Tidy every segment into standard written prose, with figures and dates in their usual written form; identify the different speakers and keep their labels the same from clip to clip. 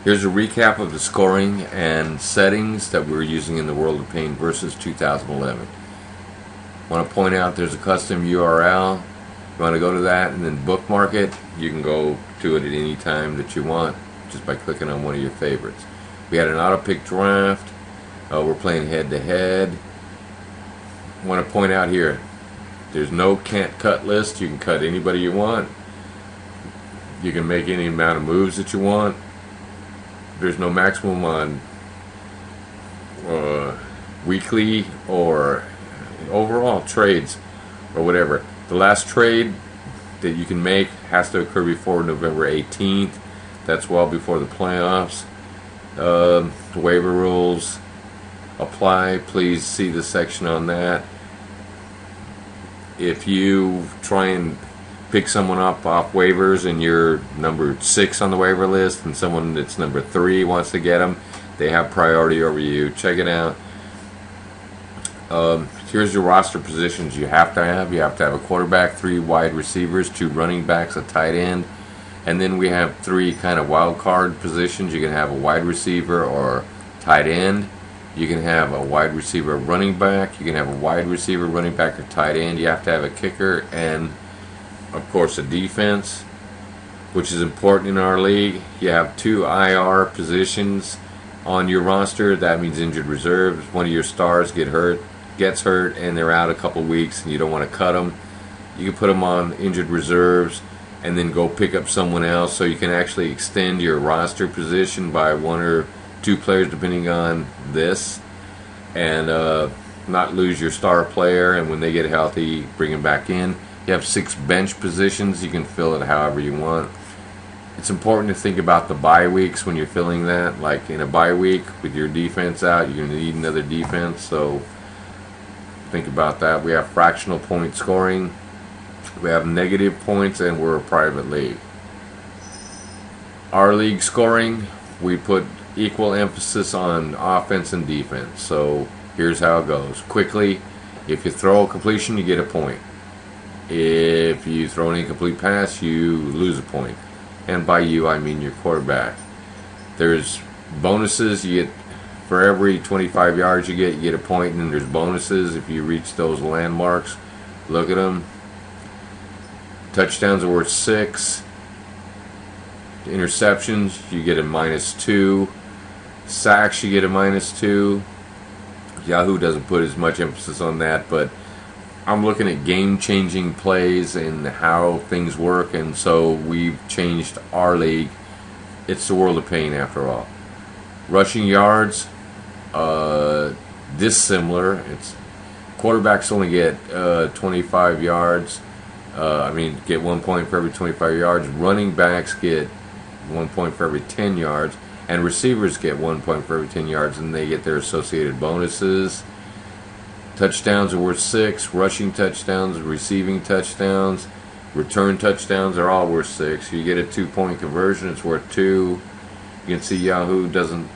Speaker 1: Here's a recap of the scoring and settings that we're using in the World of Pain versus 2011. I want to point out there's a custom URL. You want to go to that and then bookmark it. You can go to it at any time that you want just by clicking on one of your favorites. We had an auto pick draft. We're playing head to head. I want to point out here, there's no can't cut list. You can cut anybody you want. You can make any amount of moves that you want. There's no maximum on weekly or overall trades or whatever. The last trade that you can make has to occur before November 18th. That's well before the playoffs. The waiver rules apply. Please see the section on that. If you try and pick someone up off waivers and you're number 6 on the waiver list and someone that's number 3 wants to get them, they have priority over you. Check it out. Here's your roster positions you have to have. You have to have a quarterback, 3 wide receivers, 2 running backs, a tight end, and then we have 3 kind of wild card positions. You can have a wide receiver or tight end. You can have a wide receiver, running back. You can have a wide receiver, running back, or tight end. You have to have a kicker and, of course, a defense, which is important in our league. You have 2 IR positions on your roster. That means injured reserves. One of your stars gets hurt, and they're out a couple weeks, and you don't want to cut them. You can put them on injured reserves and then go pick up someone else, so you can actually extend your roster position by 1 or 2 players depending on this, and not lose your star player, and when they get healthy, bring them back in. You have 6 bench positions. You can fill it however you want. It's important to think about the bye weeks when you're filling that. Like in a bye week with your defense out, you're going to need another defense, so think about that. We have fractional point scoring. We have negative points, and we're a private league. Our league scoring, we put equal emphasis on offense and defense. So here's how it goes. Quickly, if you throw a completion, you get a point. If you throw an incomplete pass, you lose a point. And by you, I mean your quarterback. There's bonuses. You get for every 25 yards you get a point, and then there's bonuses if you reach those landmarks. Look at them. Touchdowns are worth 6. Interceptions, you get a -2. Sacks, you get a -2. Yahoo doesn't put as much emphasis on that, but I'm looking at game-changing plays and how things work, and so we've changed our league. It's the World of Pain after all. Rushing yards, dissimilar. It's quarterbacks only get 25 yards. Get 1 point for every 25 yards. Running backs get 1 point for every 10 yards, and receivers get 1 point for every 10 yards, and they get their associated bonuses. Touchdowns are worth 6. Rushing touchdowns, receiving touchdowns, return touchdowns are all worth 6. You get a 2-point conversion, it's worth 2. You can see Yahoo doesn't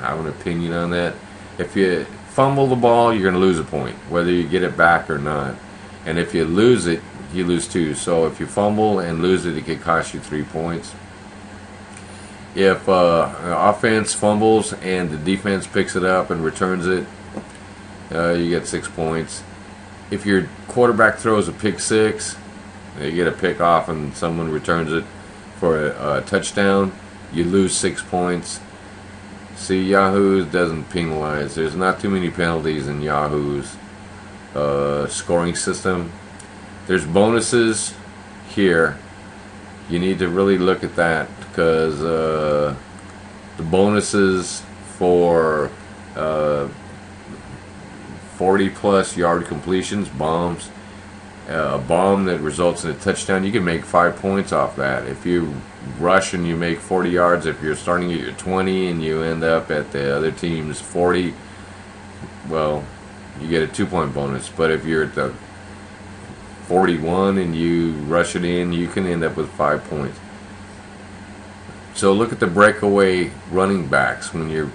Speaker 1: have an opinion on that. If you fumble the ball, you're going to lose a point, whether you get it back or not. And if you lose it, you lose 2. So if you fumble and lose it, it could cost you 3 points. If offense fumbles and the defense picks it up and returns it, you get 6 points. If your quarterback throws a pick 6, you get a pick off and someone returns it for a touchdown, you lose 6 points. See, Yahoo doesn't penalize. There's not too many penalties in Yahoo's scoring system. There's bonuses here. You need to really look at that, because the bonuses for 40-plus yard completions, bombs, a bomb that results in a touchdown, you can make 5 points off that. If you rush and you make 40 yards, if you're starting at your 20 and you end up at the other team's 40, well, you get a 2-point bonus. But if you're at the 41 and you rush it in, you can end up with 5 points. So look at the breakaway running backs when you're,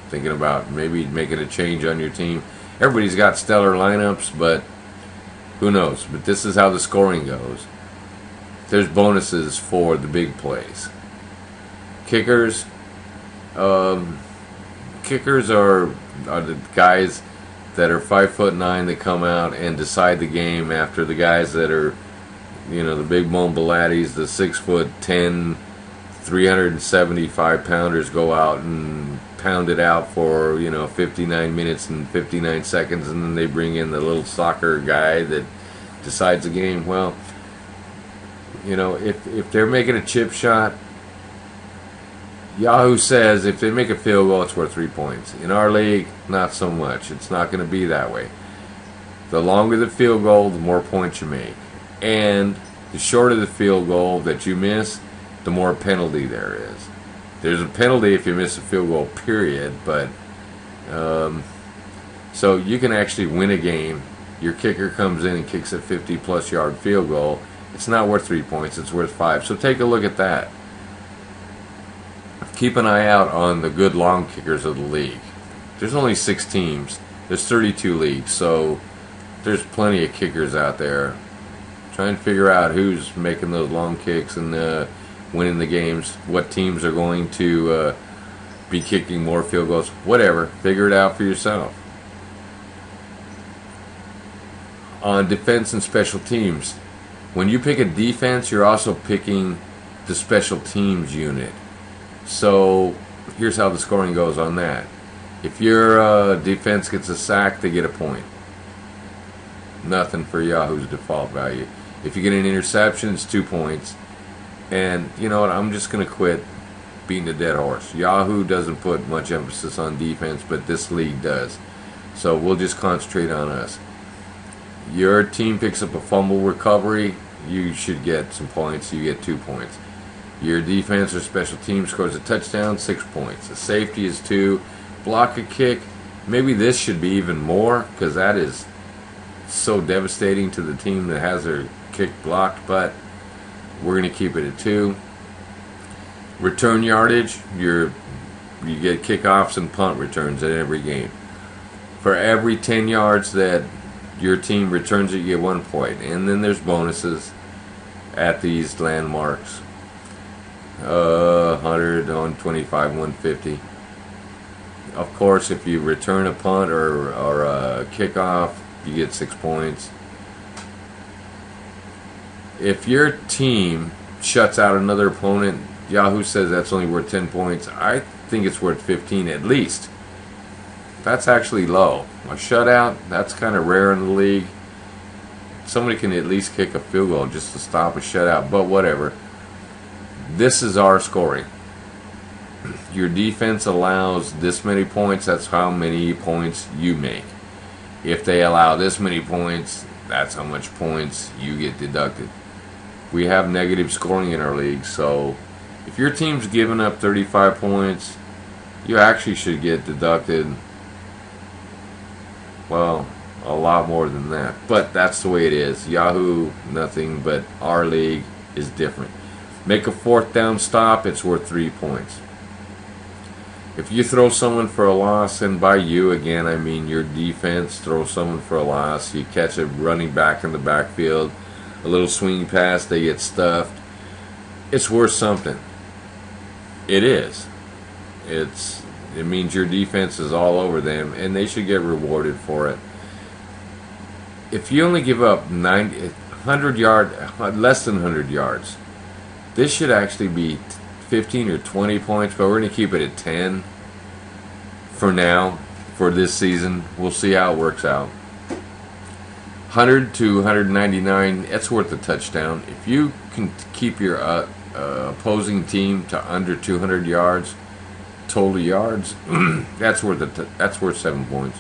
Speaker 1: thinking about maybe making a change on your team. Everybody's got stellar lineups, but who knows? But this is how the scoring goes. There's bonuses for the big plays. Kickers. Kickers are the guys that are 5'9" that come out and decide the game after the guys that are, the big bone Belattis, the 6'10", 375 pounders go out and pound it out for 59 minutes and 59 seconds, and then they bring in the little soccer guy that decides the game. Well, if they're making a chip shot, Yahoo says if they make a field goal, it's worth 3 points. In our league, not so much. It's not going to be that way. The longer the field goal, the more points you make. And the shorter the field goal that you miss, the more penalty there is. There's a penalty if you miss a field goal, period. But so you can actually win a game. Your kicker comes in and kicks a 50-plus yard field goal. It's not worth 3 points. It's worth 5. So take a look at that. Keep an eye out on the good long kickers of the league. There's only 6 teams. There's 32 leagues, so there's plenty of kickers out there. Try and figure out who's making those long kicks and winning the games. What teams are going to be kicking more field goals. Whatever. Figure it out for yourself. On defense and special teams. When you pick a defense, you're also picking the special teams unit. So here's how the scoring goes on that. If your defense gets a sack, they get a point. Nothing for Yahoo's default value. If you get an interception, it's 2 points. And you know what? I'm just going to quit beating a dead horse. Yahoo doesn't put much emphasis on defense, but this league does. So we'll just concentrate on us. Your team picks up a fumble recovery, you should get some points. You get 2 points. Your defense or special team scores a touchdown, 6 points. A safety is 2. Block a kick. Maybe this should be even more, because that is so devastating to the team that has their kick blocked, but we're going to keep it at 2. Return yardage, you get kickoffs and punt returns at every game. For every 10 yards that your team returns it, you get 1 point. And then there's bonuses at these landmarks. 100, 125, 150. Of course, if you return a punt or a kickoff, you get 6 points. If your team shuts out another opponent, Yahoo says that's only worth 10 points. I think it's worth 15 at least. That's actually low. A shutout, that's kind of rare in the league. Somebody can at least kick a field goal just to stop a shutout, but whatever. This is our scoring. Your defense allows this many points, that's how many points you make. If they allow this many points, that's how much points you get deducted. We have negative scoring in our league, so if your team's giving up 35 points, you actually should get deducted, well, a lot more than that. But that's the way it is. Yahoo, nothing, but our league is different. Make a 4th down stop, it's worth 3 points. If you throw someone for a loss, and by you again I mean your defense throws someone for a loss, you catch a running back in the backfield, a little swing pass, they get stuffed, it's worth something. It is. It means your defense is all over them, and they should get rewarded for it. If you only give up 100 yards, less than 100 yards, this should actually be 15 or 20 points, but we're going to keep it at 10 for now, for this season. We'll see how it works out. 100 to 199, that's worth a touchdown. If you can keep your opposing team to under 200 yards, total yards, that's worth 7 points.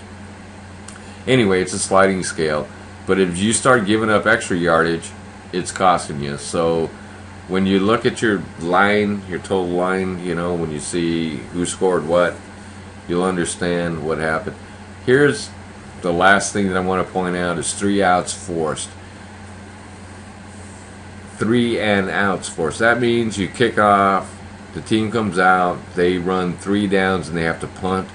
Speaker 1: Anyway, it's a sliding scale, but if you start giving up extra yardage, it's costing you. So when you look at your line, your total line, when you see who scored what, you'll understand what happened. Here's the last thing that I want to point out is 3 outs forced. 3 and outs forced. That means you kick off, the team comes out, they run 3 downs and they have to punt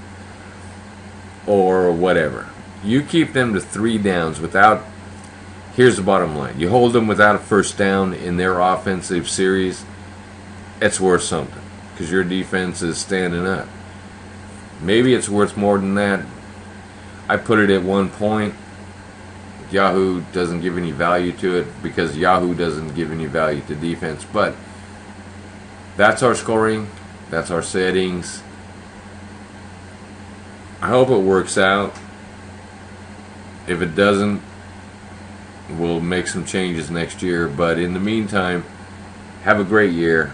Speaker 1: or whatever. You keep them to 3 downs without, here's the bottom line, you hold them without a first down in their offensive series, it's worth something. because your defense is standing up. Maybe it's worth more than that. I put it at 1 point. Yahoo doesn't give any value to it because Yahoo doesn't give any value to defense. But that's our scoring. That's our settings. I hope it works out. If it doesn't, we'll make some changes next year. But in the meantime, have a great year.